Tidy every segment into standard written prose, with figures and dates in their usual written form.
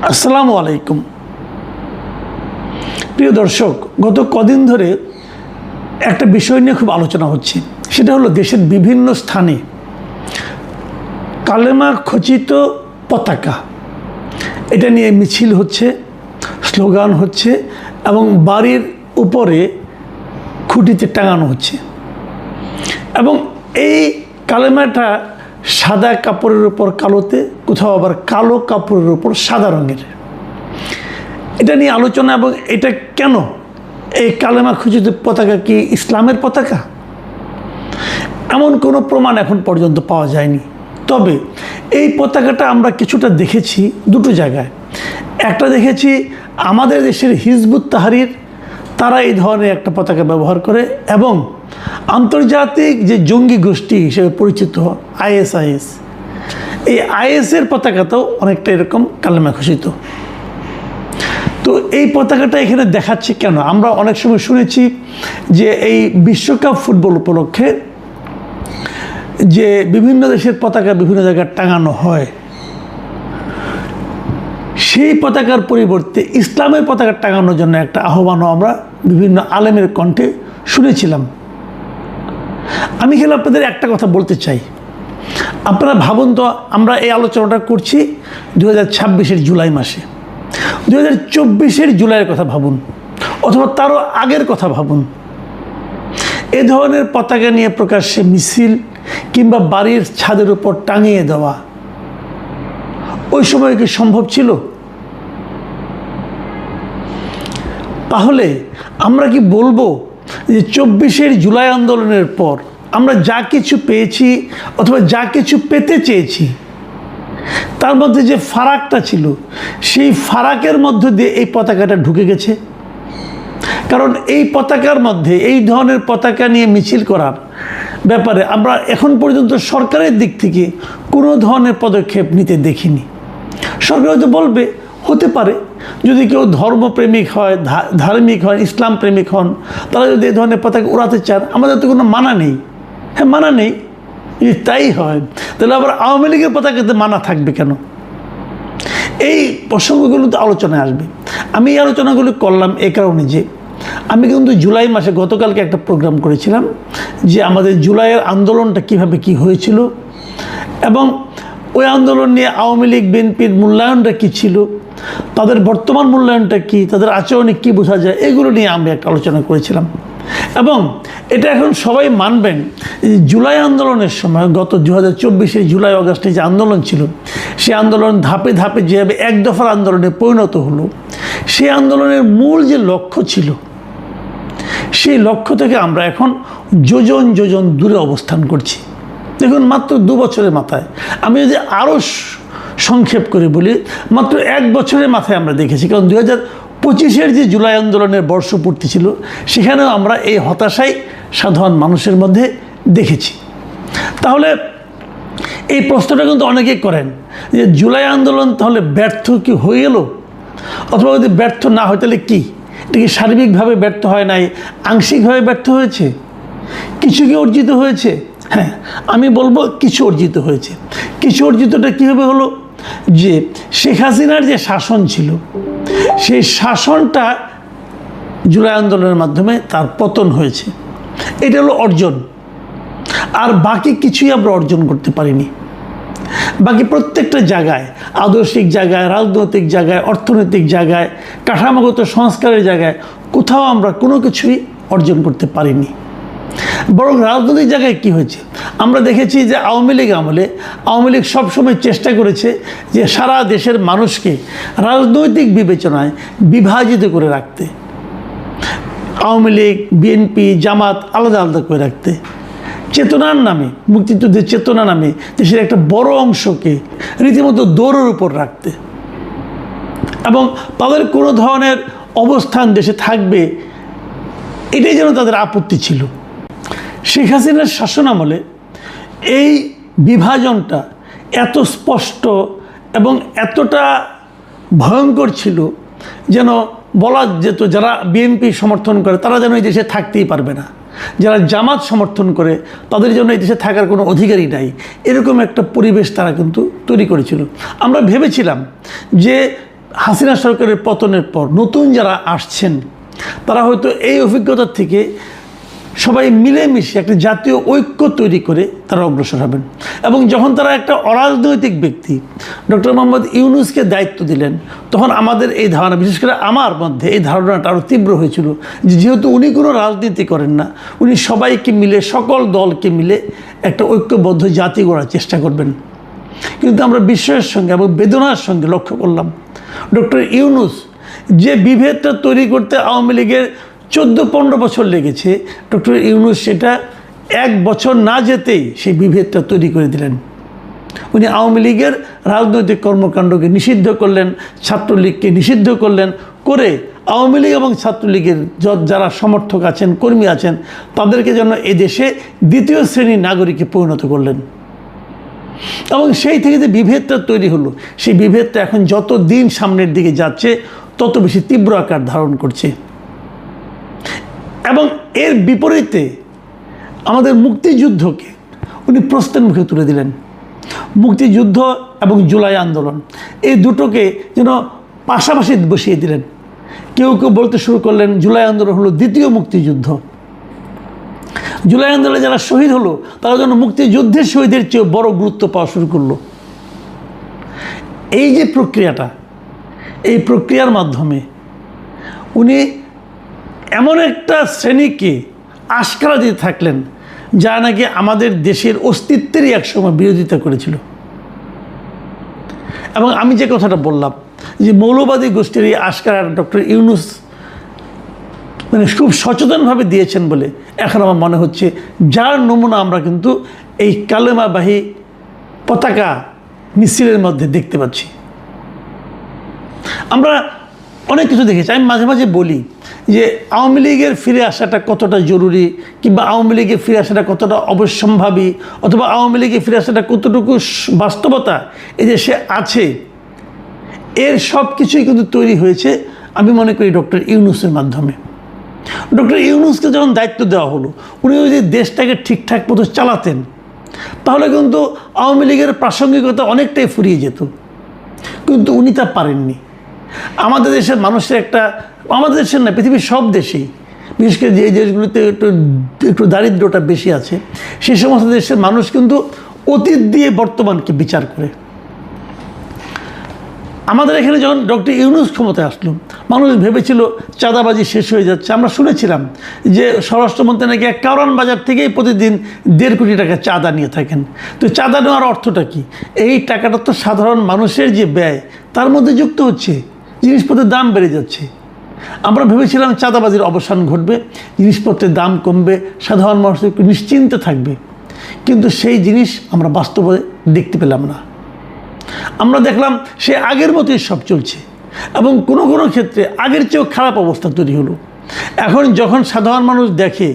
আসসালামু আলাইকুম। প্রিয় দর্শক, গত কদিন ধরে একটা বিষয় নিয়ে খুব আলোচনা হচ্ছে, সেটা হলো দেশের বিভিন্ন স্থানে কালেমা খচিত পতাকা, এটা নিয়ে মিছিল হচ্ছে, স্লোগান হচ্ছে এবং বাড়ির উপরে খুঁটিতে টাঙানো হচ্ছে। এবং এই কালেমাটা সাদা কাপড়ের উপর কালোতে, কোথাও আবার কালো কাপড়ের উপর সাদা রঙের। এটা নিয়ে আলোচনা, এবং এটা কেন, এই কালেমা খচিত পতাকা কি ইসলামের পতাকা? এমন কোনো প্রমাণ এখন পর্যন্ত পাওয়া যায়নি। তবে এই পতাকাটা আমরা কিছুটা দেখেছি দুটো জায়গায়। একটা দেখেছি আমাদের দেশের হিজবুত তাহরির, তারা এই ধরনের একটা পতাকা ব্যবহার করে, এবং আন্তর্জাতিক যে জঙ্গি গোষ্ঠী হিসেবে পরিচিত আইএসআইএস, এই আইএসের পতাকাতেও অনেকটা এরকম কালেমা খচিত। তো এই পতাকাটা এখানে দেখাচ্ছে কেন? আমরা অনেক সময় শুনেছি যে এই বিশ্বকাপ ফুটবল উপলক্ষে যে বিভিন্ন দেশের পতাকা বিভিন্ন জায়গায় টাঙানো হয়, সেই পতাকার পরিবর্তে ইসলামের পতাকা টাঙানোর জন্য একটা আহ্বানও আমরা বিভিন্ন আলেমের কণ্ঠে শুনেছিলাম। আমি খেলে আপনাদের একটা কথা বলতে চাই। আপনারা ভাবুন তো, আমরা এই আলোচনাটা করছি 2026-এর জুলাই মাসে। 2024-এর জুলাইয়ের কথা ভাবুন, অথবা তারও আগের কথা ভাবুন। এ ধরনের পতাকা নিয়ে প্রকাশ্যে মিছিল কিংবা বাড়ির ছাদের উপর টাঙিয়ে দেওয়া ওই সময় কি সম্ভব ছিল? তাহলে আমরা কি বলবো যে 24-এর জুলাই আন্দোলনের পর আমরা যা কিছু পেয়েছি অথবা যা কিছু পেতে চেয়েছি, তার মধ্যে যে ফারাকটা ছিল, সেই ফারাকের মধ্য দিয়ে এই পতাকাটা ঢুকে গেছে? কারণ এই পতাকার মধ্যে, এই ধরনের পতাকা নিয়ে মিছিল করার ব্যাপারে আমরা এখন পর্যন্ত সরকারের দিক থেকে কোনো ধরনের পদক্ষেপ নিতে দেখিনি। সরকার হয়তো বলবে, হতে পারে যদি কেউ ধর্মপ্রেমিক হয়, ধার্মিক হয়, ইসলাম প্রেমিক হন, তারা যদি এই ধরনের পতাকা উড়াতে চান, আমাদের তো কোনো মানা নেই। হ্যাঁ, মানা নেই। যদি তাই হয়, তাহলে আবার আওয়ামী লীগের পতাকাতে মানা থাকবে কেন? এই প্রসঙ্গগুলো তো আলোচনায় আসবে। আমি এই আলোচনাগুলো করলাম এই কারণে যে আমি কিন্তু জুলাই মাসে গতকালকে একটা প্রোগ্রাম করেছিলাম যে আমাদের জুলাইয়ের আন্দোলনটা কিভাবে কি হয়েছিল, এবং ওই আন্দোলন নিয়ে আওয়ামী লীগ বিএনপির মূল্যায়নটা কী ছিল, তাদের বর্তমান মূল্যায়নটা কী, তাদের আচরণে কী বোঝা যায়, এগুলো নিয়ে আমি একটা আলোচনা করেছিলাম। এবং এটা এখন সবাই মানবেন, জুলাই আন্দোলনের সময়, গত 2024-এর জুলাই আগস্টে যে আন্দোলন ছিল, সেই আন্দোলন ধাপে ধাপে যেভাবে এক দফার আন্দোলনে পরিণত হলো, সেই আন্দোলনের মূল যে লক্ষ্য ছিল, সেই লক্ষ্য থেকে আমরা এখন যোজন যোজন দূরে অবস্থান করছি। দেখুন, মাত্র 2 বছরের মাথায়, আমি যদি আরও সংক্ষেপ করে বলি, মাত্র 1 বছরের মাথায় আমরা দেখেছি। কারণ 2025-এর যে জুলাই আন্দোলনের বর্ষপূর্তি ছিল, সেখানেও আমরা এই হতাশাই সাধারণ মানুষের মধ্যে দেখেছি। তাহলে এই প্রশ্নটা কিন্তু অনেকেই করেন যে জুলাই আন্দোলন তাহলে ব্যর্থ কি হয়ে গেল, অথবা যদি ব্যর্থ না হয় তাহলে কী? এটা কি সার্বিকভাবে ব্যর্থ হয় নাই, আংশিকভাবে ব্যর্থ হয়েছে? কিছু কি অর্জিত হয়েছে? হ্যাঁ, আমি বলবো কিছু অর্জিত হয়েছে। কিছু অর্জিতটা কীভাবে হলো? যে শেখ হাসিনার যে শাসন ছিল, সেই শাসনটা জুলাই আন্দোলনের মাধ্যমে তার পতন হয়েছে। এটা হলো অর্জন। আর বাকি কিছুই আমরা অর্জন করতে পারিনি। বাকি প্রত্যেকটা জায়গায়, আদর্শিক জায়গায়, রাজনৈতিক জায়গায়, অর্থনৈতিক জায়গায়, কাঠামোগত সংস্কারের জায়গায় কোথাও আমরা কোনো কিছুই অর্জন করতে পারিনি। বরং রাজনৈতিক জায়গায় কি হয়েছে, আমরা দেখেছি যে আওয়ামী লীগ আমলে আওয়ামী লীগ সবসময় চেষ্টা করেছে যে সারা দেশের মানুষকে রাজনৈতিক বিবেচনায় বিভাজিত করে রাখতে, আওয়ামী লীগ, বিএনপি, জামাত আলাদা আলাদা করে রাখতে, চেতনার নামে, মুক্তিযুদ্ধের চেতনা নামে দেশের একটা বড় অংশকে রীতিমতো দৌড়ের উপর রাখতে, এবং তাদের কোনো ধরনের অবস্থান দেশে থাকবে, এটাই যেন তাদের আপত্তি ছিল। শেখ হাসিনার শাসনামলে এই বিভাজনটা এত স্পষ্ট এবং এতটা ভয়ঙ্কর ছিল যেন বলা যেত যারা বিএনপি সমর্থন করে তারা যেন এই দেশে থাকতেই পারবে না, যারা জামাত সমর্থন করে তাদের জন্য এই দেশে থাকার কোনো অধিকারই নাই, এরকম একটা পরিবেশ তারা কিন্তু তৈরি করেছিল। আমরা ভেবেছিলাম যে হাসিনা সরকারের পতনের পর নতুন যারা আসছেন তারা হয়তো এই অভিজ্ঞতার থেকে সবাই মিলেমিশে একটা জাতীয় ঐক্য তৈরি করে তারা অগ্রসর হবেন। এবং যখন তারা একটা অরাজনৈতিক ব্যক্তি ডক্টর মোহাম্মদ ইউনূসকে দায়িত্ব দিলেন, তখন আমাদের এই ধারণা, বিশেষ করে আমার মধ্যে এই ধারণাটা আরও তীব্র হয়েছিল যে যেহেতু উনি কোনো রাজনীতি করেন না, উনি সবাইকে মিলে, সকল দলকে মিলে একটা ঐক্যবদ্ধ জাতি গড়ার চেষ্টা করবেন। কিন্তু আমরা বিস্ময়ের সঙ্গে এবং বেদনার সঙ্গে লক্ষ্য করলাম ডক্টর ইউনূস যে বিভেদটা তৈরি করতে আওয়ামী লীগের 14-15 বছর লেগেছে, ডক্টর ইউনূস সেটা 1 বছর না যেতেই সেই বিভেদটা তৈরি করে দিলেন। উনি আওয়ামী লীগের রাজনৈতিক কর্মকাণ্ডকে নিষিদ্ধ করলেন, ছাত্রলীগকে নিষিদ্ধ করলেন, করে আওয়ামী লীগ এবং ছাত্রলীগের যারা সমর্থক আছেন, কর্মী আছেন, তাদেরকে যেন এদেশে দ্বিতীয় শ্রেণীর নাগরিকে পরিণত করলেন। এবং সেই থেকে যে বিভেদটা তৈরি হলো, সেই বিভেদটা এখন যত দিন সামনের দিকে যাচ্ছে তত বেশি তীব্র আকার ধারণ করছে। এবং এর বিপরীতে আমাদের মুক্তিযুদ্ধকে উনি প্রশ্নের মুখে তুলে দিলেন। মুক্তিযুদ্ধ এবং জুলাই আন্দোলন এই দুটোকে যেন পাশাপাশি বসিয়ে দিলেন। কেউ কেউ বলতে শুরু করলেন জুলাই আন্দোলন হলো দ্বিতীয় মুক্তিযুদ্ধ। জুলাই আন্দোলনে যারা শহীদ হলো তারা যেন মুক্তিযুদ্ধের শহীদের চেয়েও বড় গুরুত্ব পাওয়া শুরু করলো। এই যে প্রক্রিয়াটা, এই প্রক্রিয়ার মাধ্যমে উনি এমন একটা শ্রেণীকে আশকারা দিতে থাকলেন যারা নাকি আমাদের দেশের অস্তিত্বেরই একসময় বিরোধিতা করেছিল। এবং আমি যে কথাটা বললাম যে মৌলবাদী গোষ্ঠীর এই আশকারা ডক্টর ইউনূস মানে খুব সচেতনভাবে দিয়েছেন বলে এখন আমার মনে হচ্ছে, যার নমুনা আমরা কিন্তু এই কালেমাবাহী পতাকা মিছিলের মধ্যে দেখতে পাচ্ছি। আমরা অনেক কিছু দেখেছি। আমি মাঝে মাঝে বলি যে আওয়ামী লীগের ফিরে আসাটা কতটা জরুরি, কিংবা আওয়ামী লীগের ফিরে আসাটা কতটা অবশ্যম্ভাবী, অথবা আওয়ামী লীগের ফিরে আসাটা কতটুকু বাস্তবতা এই দেশে আছে, এর সব কিছুই কিন্তু তৈরি হয়েছে আমি মনে করি ডক্টর ইউনূসের মাধ্যমে। ডক্টর ইউনূসকে যখন দায়িত্ব দেওয়া হলো, উনি যদি দেশটাকে ঠিকঠাক মতো চালাতেন তাহলে কিন্তু আওয়ামী লীগের প্রাসঙ্গিকতা অনেকটাই ফুরিয়ে যেত। কিন্তু উনি তা পারেননি। আমাদের দেশের মানুষের একটা, আমাদের দেশের না, পৃথিবীর সব দেশেই, বিশেষ করে যে দেশগুলোতে একটু দারিদ্র্যটা বেশি আছে, সেই সমস্ত দেশের মানুষ কিন্তু অতীত দিয়ে বর্তমানকে বিচার করে। আমাদের এখানে যখন ডক্টর ইউনূস ক্ষমতায় আসলো, মানুষ ভেবেছিল চাঁদাবাজি শেষ হয়ে যাচ্ছে। আমরা শুনেছিলাম যে স্বরাষ্ট্রমন্ত্রী নাকি এক কারওয়ান বাজার থেকেই প্রতিদিন 1.5 কোটি টাকা চাঁদা নিয়ে থাকেন। তো চাঁদা নেওয়ার অর্থটা কি? এই টাকাটা তো সাধারণ মানুষের যে ব্যয় তার মধ্যে যুক্ত হচ্ছে, জিনিসপত্রের দাম বেড়ে যাচ্ছে। আমরা ভেবেছিলাম চাঁদাবাজির অবসান ঘটবে, জিনিসপত্রের দাম কমবে, সাধারণ মানুষ একটু নিশ্চিন্তে থাকবে। কিন্তু সেই জিনিস আমরা বাস্তবে দেখতে পেলাম না। আমরা দেখলাম সে আগের মতোই সব চলছে, এবং কোনো কোনো ক্ষেত্রে আগের চেয়েও খারাপ অবস্থা তৈরি হলো। এখন যখন সাধারণ মানুষ দেখে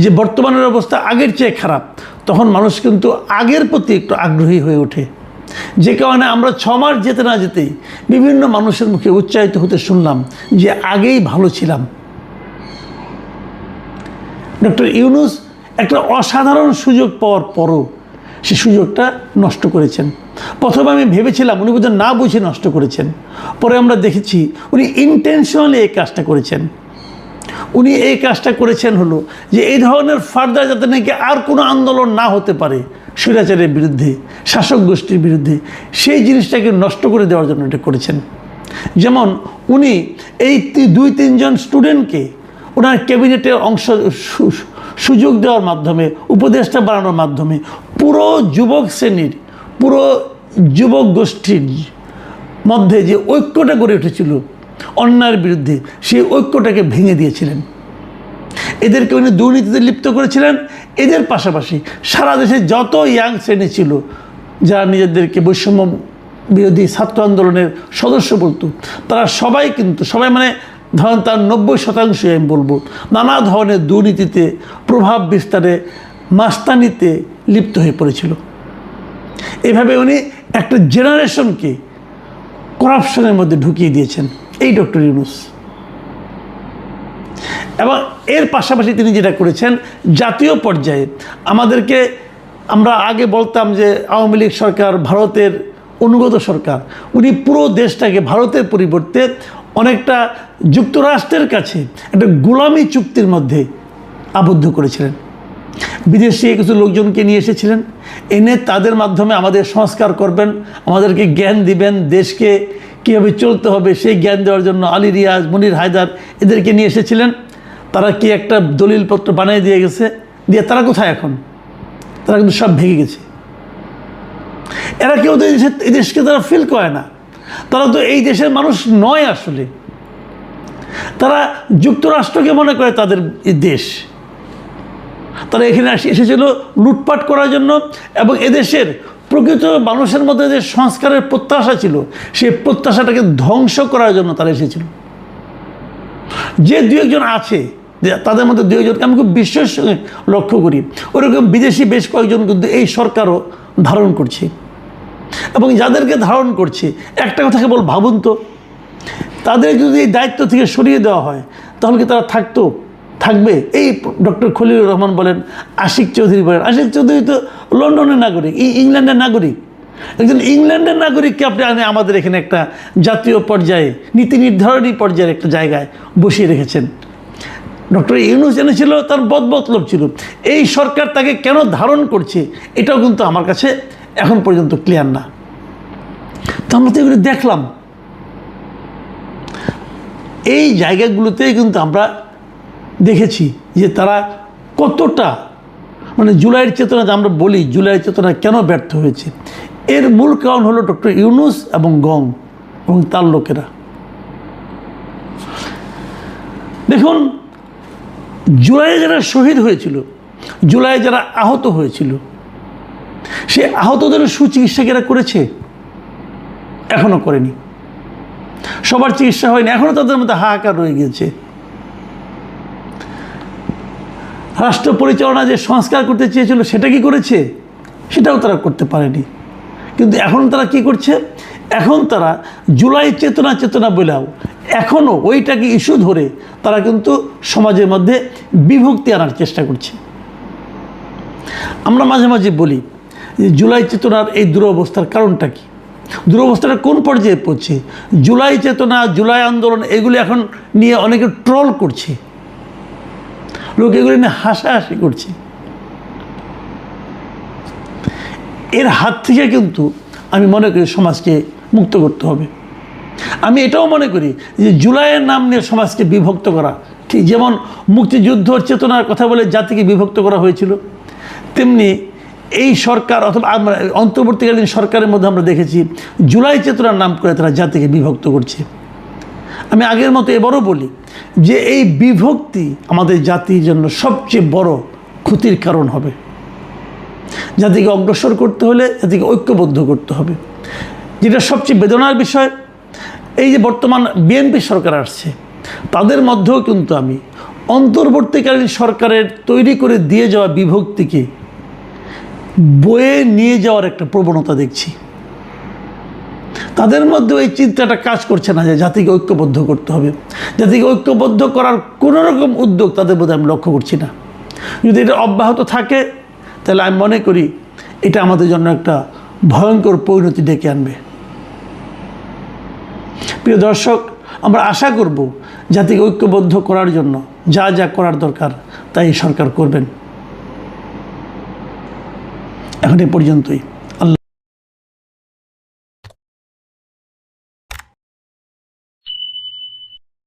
যে বর্তমানের অবস্থা আগের চেয়ে খারাপ, তখন মানুষ কিন্তু আগের প্রতি একটু আগ্রহী হয়ে ওঠে। যে কারণে আমরা 6 মাস যেতে না যেতেই বিভিন্ন মানুষের মুখে উচ্চারিত হতে শুনলাম যে আগেই ভালো ছিলাম। ডক্টর ইউনূস একটা অসাধারণ সুযোগ পাওয়ার পরও সে সুযোগটা নষ্ট করেছেন। প্রথমে আমি ভেবেছিলাম উনি বোধহয় না বুঝে নষ্ট করেছেন, পরে আমরা দেখেছি উনি ইন্টেনশনালি এই কাজটা করেছেন। উনি এই কাজটা করেছেন হলো যে এই ধরনের ফার্দার যাতে নাকি আর কোনো আন্দোলন না হতে পারে স্বৈরাচারের বিরুদ্ধে, শাসক গোষ্ঠীর বিরুদ্ধে, সেই জিনিসটাকে নষ্ট করে দেওয়ার জন্য এটা করেছেন। যেমন উনি এই 2-3 জন স্টুডেন্টকে ওনার ক্যাবিনেটে সুযোগ দেওয়ার মাধ্যমে, উপদেষ্টা বানানোর মাধ্যমে পুরো যুবক শ্রেণীর, পুরো যুবক গোষ্ঠীর মধ্যে যে ঐক্যটা গড়ে উঠেছিল অন্যায়ের বিরুদ্ধে, সেই ঐক্যটাকে ভেঙে দিয়েছিলেন। এদেরকে উনি দুর্নীতিতে লিপ্ত করেছিলেন। এদের পাশাপাশি সারা দেশে যত ইয়াং শ্রেণী ছিল যারা নিজেদেরকে বৈষম্য বিরোধী ছাত্র আন্দোলনের সদস্য বলতো, তারা সবাই কিন্তু, সবাই মানে ধরেন তার 90% আমি বলবো, নানা ধরনের দুর্নীতিতে, প্রভাব বিস্তারে, মাস্তানিতে লিপ্ত হয়ে পড়েছিল। এভাবে উনি একটা জেনারেশনকে করাপশনের মধ্যে ঢুকিয়ে দিয়েছেন এই ডক্টর ইউনূস। এবং এর পাশাপাশি তিনি যেটা করেছেন, জাতীয় পর্যায়ে আমাদেরকে, আমরা আগে বলতাম যে আওয়ামী লীগ সরকার ভারতের অনুগত সরকার, উনি পুরো দেশটাকে ভারতের পরিবর্তে অনেকটা যুক্তরাষ্ট্রের কাছে একটা গোলামি চুক্তির মধ্যে আবদ্ধ করেছিলেন। বিদেশে কিছু লোকজনকে নিয়ে এসেছিলেন, এনে তাদের মাধ্যমে আমাদের সংস্কার করবেন, আমাদেরকে জ্ঞান দিবেন, দেশকে কীভাবে চলতে হবে সেই জ্ঞান দেওয়ার জন্য আলী রিয়াজ, মনির হায়দার এদেরকে নিয়ে এসেছিলেন। তারা কি একটা দলিলপত্র বানিয়ে দিয়ে গেছে, দিয়ে তারা কোথায় এখন? তারা কিন্তু সব ভেঙে গেছে। এরা কেউ তো এই দেশকে তারা ফিল করে না, তারা তো এই দেশের মানুষ নয় আসলে। তারা যুক্তরাষ্ট্রকে মনে করে তাদের দেশ। তারা এখানে এসেছিল লুটপাট করার জন্য, এবং এদেশের প্রকৃত মানুষের মধ্যে যে সংস্কারের প্রত্যাশা ছিল সেই প্রত্যাশাটাকে ধ্বংস করার জন্য তারা এসেছিল। যে দু একজন আছে, তাদের মধ্যে দু একজনকে আমি খুব বিশ্বাসের সঙ্গে লক্ষ্য করি, ওরকম বিদেশি বেশ কয়েকজন কিন্তু এই সরকারও ধারণ করছে। এবং যাদেরকে ধারণ করছে, একটা কথা কেবল ভাবুন তো, তাদের যদি এই দায়িত্ব থেকে সরিয়ে দেওয়া হয় তাহলে কি তারা থাকবে? এই ডক্টর খলিলুর রহমান বলেন, আশিক চৌধুরী বলেন, আশিক চৌধুরী তো লন্ডনের নাগরিক, ইংল্যান্ডের নাগরিক। একজন ইংল্যান্ডের নাগরিককে আপনি আমাদের এখানে একটা জাতীয় পর্যায়ে নীতি নির্ধারণী পর্যায়ের একটা জায়গায় বসিয়ে রেখেছেন। ডক্টর ইউনূস এনেছিল, তার বদমতলব ছিল। এই সরকার তাকে কেন ধারণ করছে এটাও কিন্তু আমার কাছে এখন পর্যন্ত ক্লিয়ার না। তো আমরা তো এগুলো দেখলাম, এই জায়গাগুলোতেই কিন্তু আমরা দেখেছি যে তারা কতটা, মানে জুলাইয়ের চেতনা, আমরা বলি জুলাইয়ের চেতনা কেন ব্যর্থ হয়েছে, এর মূল কারণ হলো ডক্টর ইউনূস এবং গং এবং তার লোকেরা। দেখুন, জুলাইয়ে যারা শহীদ হয়েছিল, জুলাইয়ে যারা আহত হয়েছিল, সে আহতদের সুচিকিৎসা করেছে? এখনও করেনি। সবার চিকিৎসা হয়নি, এখনও তাদের মধ্যে হাহাকার রয়ে গিয়েছে। রাষ্ট্র পরিচালনা যে সংস্কার করতে চেয়েছিল সেটা কি করেছে? সেটাও তারা করতে পারেনি। কিন্তু এখন তারা কি করছে? এখন তারা জুলাই চেতনা বলেও এখনও ওইটাকে ইস্যু ধরে তারা কিন্তু সমাজের মধ্যে বিভক্তি আনার চেষ্টা করছে। আমরা মাঝে মাঝে বলি যে জুলাই চেতনার এই দুরবস্থার কারণটা কি, দুরবস্থাটা কোন পর্যায়ে পড়ছে? জুলাই চেতনা, জুলাই আন্দোলন এগুলি এখন নিয়ে অনেকে ট্রল করছে, লোক এগুলি নিয়ে হাসাহাসি করছে। এর হাত থেকে কিন্তু আমি মনে করি সমাজকে মুক্ত করতে হবে। আমি এটাও মনে করি যে জুলাইয়ের নাম নিয়ে সমাজকে বিভক্ত করা, ঠিক যেমন মুক্তিযুদ্ধর চেতনার কথা বলে জাতিকে বিভক্ত করা হয়েছিল, তেমনি এই সরকার অথবা অন্তর্বর্তীকালীন সরকারের মধ্যে আমরা দেখেছি জুলাই চেতনার নাম করে তারা জাতিকে বিভক্ত করছে। আমি আগের মতো এবারও বলি যে এই বিভক্তি আমাদের জাতির জন্য সবচেয়ে বড় ক্ষতির কারণ হবে। জাতিকে অগ্রসর করতে হলে জাতিকে ঐক্যবদ্ধ করতে হবে। যেটা সবচেয়ে বেদনার বিষয়, এই যে বর্তমান বিএনপি সরকার আসছে, তাদের মধ্যেও কিন্তু আমি অন্তর্বর্তীকালীন সরকারের তৈরি করে দিয়ে যাওয়া বিভক্তিকে বয়ে নিয়ে যাওয়ার একটা প্রবণতা দেখছি। তাদের মধ্যে এই চিন্তাটা কাজ করছে না যে জাতিকে ঐক্যবদ্ধ করতে হবে। জাতিকে ঐক্যবদ্ধ করার কোনো রকম উদ্যোগ তাদের মধ্যে আমি লক্ষ্য করছি না। যদি এটা অব্যাহত থাকে তাহলে আমি মনে করি এটা আমাদের জন্য একটা ভয়ঙ্কর পরিণতি ডেকে আনবে। প্রিয় দর্শক, আমরা আশা করব জাতিকে ঐক্যবদ্ধ করার জন্য যা যা করার দরকার তাই সরকার করবেন। এখন এ পর্যন্তই।